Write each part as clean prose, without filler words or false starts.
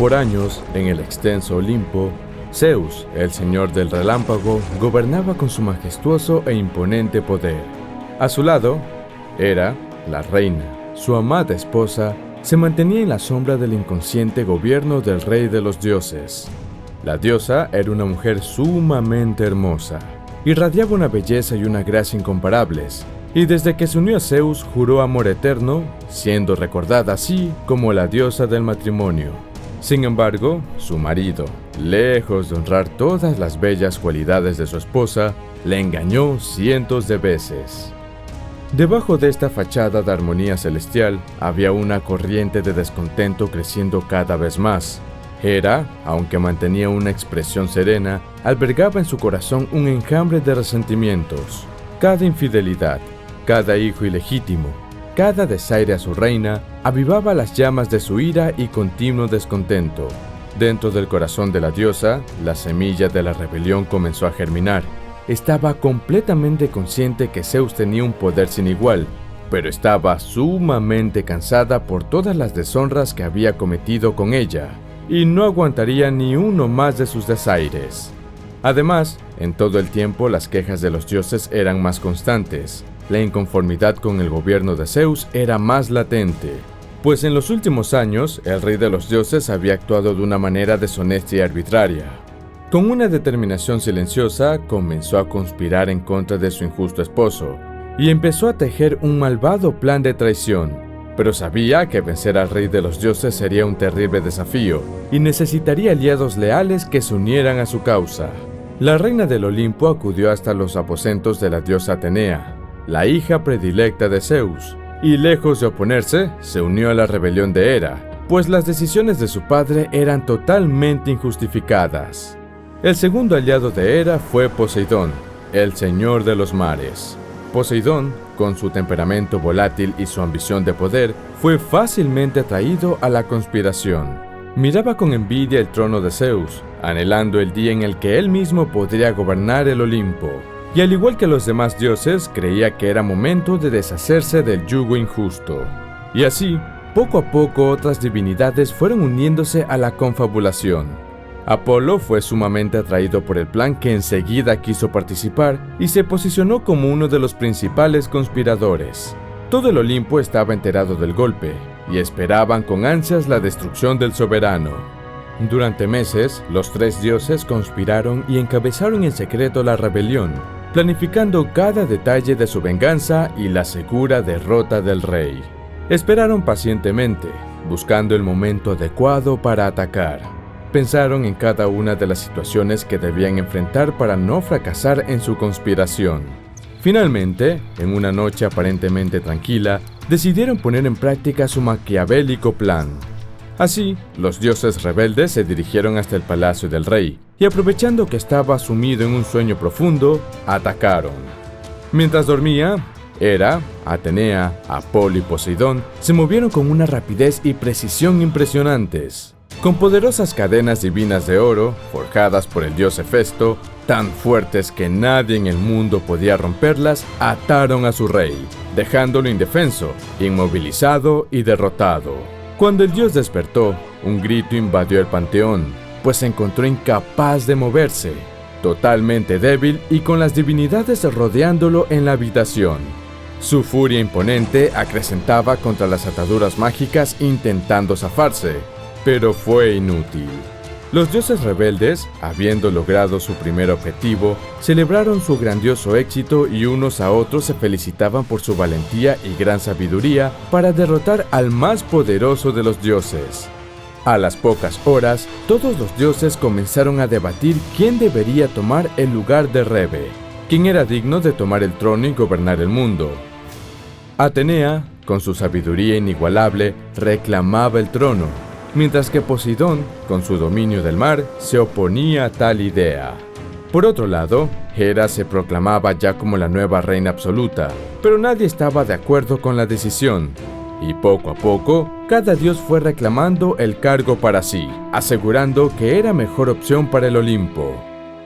Por años, en el extenso Olimpo, Zeus, el señor del relámpago, gobernaba con su majestuoso e imponente poder. A su lado, Hera, la reina, su amada esposa, se mantenía en la sombra del inconsciente gobierno del rey de los dioses. La diosa era una mujer sumamente hermosa, irradiaba una belleza y una gracia incomparables, y desde que se unió a Zeus juró amor eterno, siendo recordada así como la diosa del matrimonio. Sin embargo, su marido, lejos de honrar todas las bellas cualidades de su esposa, le engañó cientos de veces. Debajo de esta fachada de armonía celestial había una corriente de descontento creciendo cada vez más. Hera, aunque mantenía una expresión serena, albergaba en su corazón un enjambre de resentimientos. Cada infidelidad, cada hijo ilegítimo, cada desaire a su reina, avivaba las llamas de su ira y continuo descontento. Dentro del corazón de la diosa, la semilla de la rebelión comenzó a germinar. Estaba completamente consciente que Zeus tenía un poder sin igual, pero estaba sumamente cansada por todas las deshonras que había cometido con ella, y no aguantaría ni uno más de sus desaires. Además, en todo el tiempo las quejas de los dioses eran más constantes. La inconformidad con el gobierno de Zeus era más latente, pues en los últimos años el rey de los dioses había actuado de una manera deshonesta y arbitraria. Con una determinación silenciosa, comenzó a conspirar en contra de su injusto esposo, y empezó a tejer un malvado plan de traición. Pero sabía que vencer al rey de los dioses sería un terrible desafío, y necesitaría aliados leales que se unieran a su causa. La reina del Olimpo acudió hasta los aposentos de la diosa Atenea, la hija predilecta de Zeus, y lejos de oponerse, se unió a la rebelión de Hera, pues las decisiones de su padre eran totalmente injustificadas. El segundo aliado de Hera fue Poseidón, el señor de los mares. Poseidón, con su temperamento volátil y su ambición de poder, fue fácilmente atraído a la conspiración. Miraba con envidia el trono de Zeus, anhelando el día en el que él mismo podría gobernar el Olimpo. Y al igual que los demás dioses, creía que era momento de deshacerse del yugo injusto. Y así, poco a poco otras divinidades fueron uniéndose a la confabulación. Apolo fue sumamente atraído por el plan que enseguida quiso participar y se posicionó como uno de los principales conspiradores. Todo el Olimpo estaba enterado del golpe y esperaban con ansias la destrucción del soberano. Durante meses, los tres dioses conspiraron y encabezaron en secreto la rebelión, planificando cada detalle de su venganza y la segura derrota del rey. Esperaron pacientemente, buscando el momento adecuado para atacar. Pensaron en cada una de las situaciones que debían enfrentar para no fracasar en su conspiración. Finalmente, en una noche aparentemente tranquila, decidieron poner en práctica su maquiavélico plan. Así, los dioses rebeldes se dirigieron hasta el palacio del rey, y aprovechando que estaba sumido en un sueño profundo, atacaron. Mientras dormía, Hera, Atenea, Apolo y Poseidón se movieron con una rapidez y precisión impresionantes. Con poderosas cadenas divinas de oro, forjadas por el dios Hefesto, tan fuertes que nadie en el mundo podía romperlas, ataron a su rey, dejándolo indefenso, inmovilizado y derrotado. Cuando el dios despertó, un grito invadió el panteón, pues se encontró incapaz de moverse, totalmente débil y con las divinidades rodeándolo en la habitación. Su furia imponente acrecentaba contra las ataduras mágicas intentando zafarse, pero fue inútil. Los dioses rebeldes, habiendo logrado su primer objetivo, celebraron su grandioso éxito y unos a otros se felicitaban por su valentía y gran sabiduría para derrotar al más poderoso de los dioses. A las pocas horas, todos los dioses comenzaron a debatir quién debería tomar el lugar de Rebe, quién era digno de tomar el trono y gobernar el mundo. Atenea, con su sabiduría inigualable, reclamaba el trono, mientras que Poseidón, con su dominio del mar, se oponía a tal idea. Por otro lado, Hera se proclamaba ya como la nueva reina absoluta, pero nadie estaba de acuerdo con la decisión, y poco a poco, cada dios fue reclamando el cargo para sí, asegurando que era mejor opción para el Olimpo.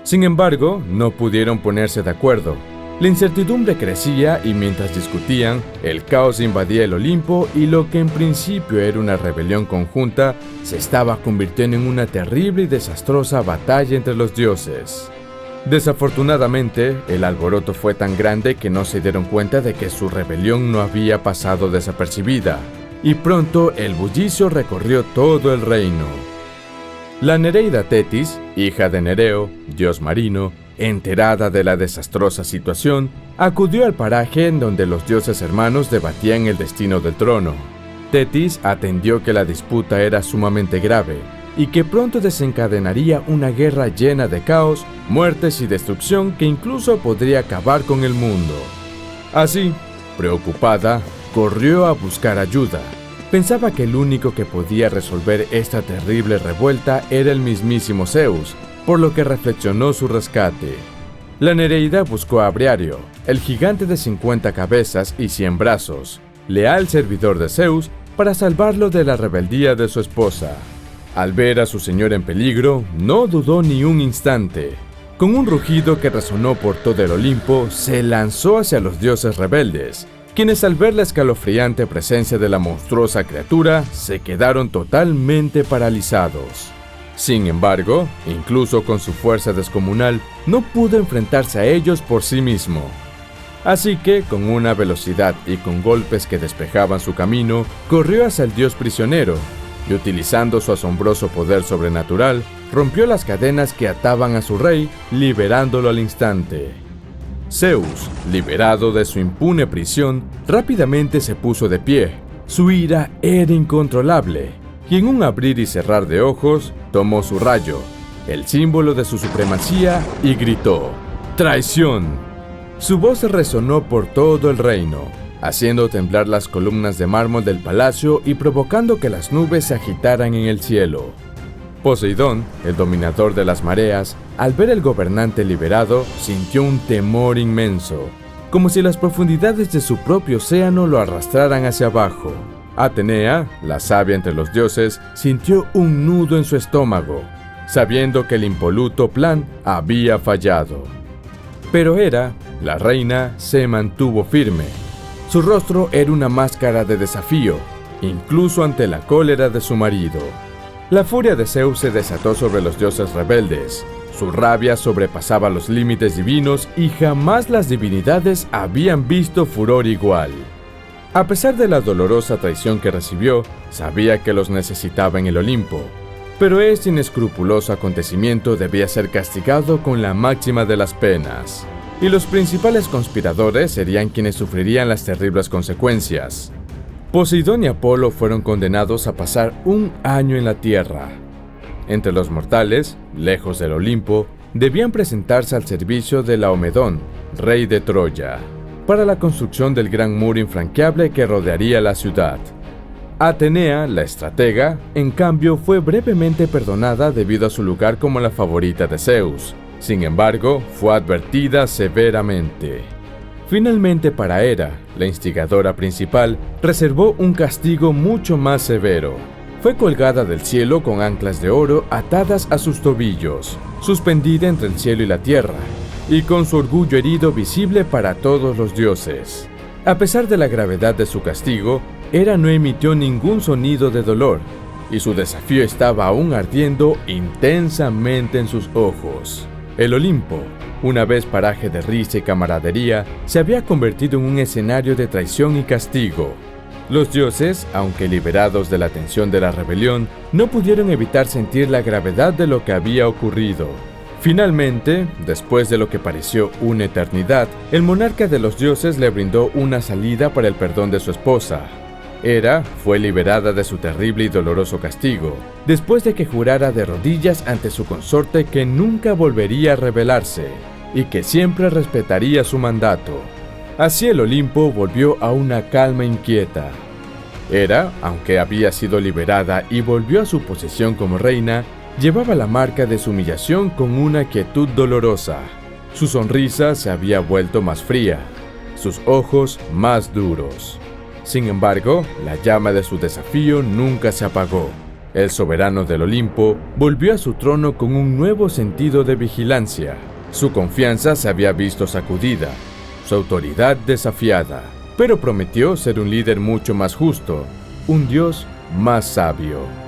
Sin embargo, no pudieron ponerse de acuerdo, La incertidumbre crecía y mientras discutían, el caos invadía el Olimpo y lo que en principio era una rebelión conjunta se estaba convirtiendo en una terrible y desastrosa batalla entre los dioses. Desafortunadamente, el alboroto fue tan grande que no se dieron cuenta de que su rebelión no había pasado desapercibida, y pronto el bullicio recorrió todo el reino. La Nereida Tetis, hija de Nereo, dios marino, enterada de la desastrosa situación, acudió al paraje en donde los dioses hermanos debatían el destino del trono. Tetis atendió que la disputa era sumamente grave y que pronto desencadenaría una guerra llena de caos, muertes y destrucción que incluso podría acabar con el mundo. Así, preocupada, corrió a buscar ayuda. Pensaba que el único que podía resolver esta terrible revuelta era el mismísimo Zeus, por lo que reflexionó su rescate. La Nereida buscó a Briario, el gigante de 50 cabezas y 100 brazos, leal servidor de Zeus, para salvarlo de la rebeldía de su esposa. Al ver a su señor en peligro, no dudó ni un instante. Con un rugido que resonó por todo el Olimpo, se lanzó hacia los dioses rebeldes, quienes al ver la escalofriante presencia de la monstruosa criatura, se quedaron totalmente paralizados. Sin embargo, incluso con su fuerza descomunal, no pudo enfrentarse a ellos por sí mismo. Así que, con una velocidad y con golpes que despejaban su camino, corrió hacia el dios prisionero, y utilizando su asombroso poder sobrenatural, rompió las cadenas que ataban a su rey, liberándolo al instante. Zeus, liberado de su impune prisión, rápidamente se puso de pie. Su ira era incontrolable, y en un abrir y cerrar de ojos, tomó su rayo, el símbolo de su supremacía, y gritó: ¡Traición! Su voz resonó por todo el reino, haciendo temblar las columnas de mármol del palacio y provocando que las nubes se agitaran en el cielo. Poseidón, el dominador de las mareas, al ver al gobernante liberado, sintió un temor inmenso, como si las profundidades de su propio océano lo arrastraran hacia abajo. Atenea, la sabia entre los dioses, sintió un nudo en su estómago, sabiendo que el impoluto plan había fallado. Pero Hera, la reina, se mantuvo firme. Su rostro era una máscara de desafío, incluso ante la cólera de su marido. La furia de Zeus se desató sobre los dioses rebeldes. Su rabia sobrepasaba los límites divinos y jamás las divinidades habían visto furor igual. A pesar de la dolorosa traición que recibió, sabía que los necesitaba en el Olimpo, pero este inescrupuloso acontecimiento debía ser castigado con la máxima de las penas, y los principales conspiradores serían quienes sufrirían las terribles consecuencias. Poseidón y Apolo fueron condenados a pasar 1 año en la tierra. Entre los mortales, lejos del Olimpo, debían presentarse al servicio de Laomedón, rey de Troya, para la construcción del gran muro infranqueable que rodearía la ciudad. Atenea, la estratega, en cambio, fue brevemente perdonada debido a su lugar como la favorita de Zeus. Sin embargo, fue advertida severamente. Finalmente, para Hera, la instigadora principal, reservó un castigo mucho más severo. Fue colgada del cielo con anclas de oro atadas a sus tobillos, suspendida entre el cielo y la tierra, y con su orgullo herido visible para todos los dioses. A pesar de la gravedad de su castigo, Hera no emitió ningún sonido de dolor, y su desafío estaba aún ardiendo intensamente en sus ojos. El Olimpo, una vez paraje de risa y camaradería, se había convertido en un escenario de traición y castigo. Los dioses, aunque liberados de la tensión de la rebelión, no pudieron evitar sentir la gravedad de lo que había ocurrido. Finalmente, después de lo que pareció una eternidad, el monarca de los dioses le brindó una salida para el perdón de su esposa. Hera fue liberada de su terrible y doloroso castigo, después de que jurara de rodillas ante su consorte que nunca volvería a rebelarse y que siempre respetaría su mandato. Así el Olimpo volvió a una calma inquieta. Hera, aunque había sido liberada y volvió a su posición como reina, llevaba la marca de su humillación con una quietud dolorosa. Su sonrisa se había vuelto más fría, sus ojos más duros. Sin embargo, la llama de su desafío nunca se apagó. El soberano del Olimpo volvió a su trono con un nuevo sentido de vigilancia. Su confianza se había visto sacudida, su autoridad desafiada, pero prometió ser un líder mucho más justo, un Dios más sabio.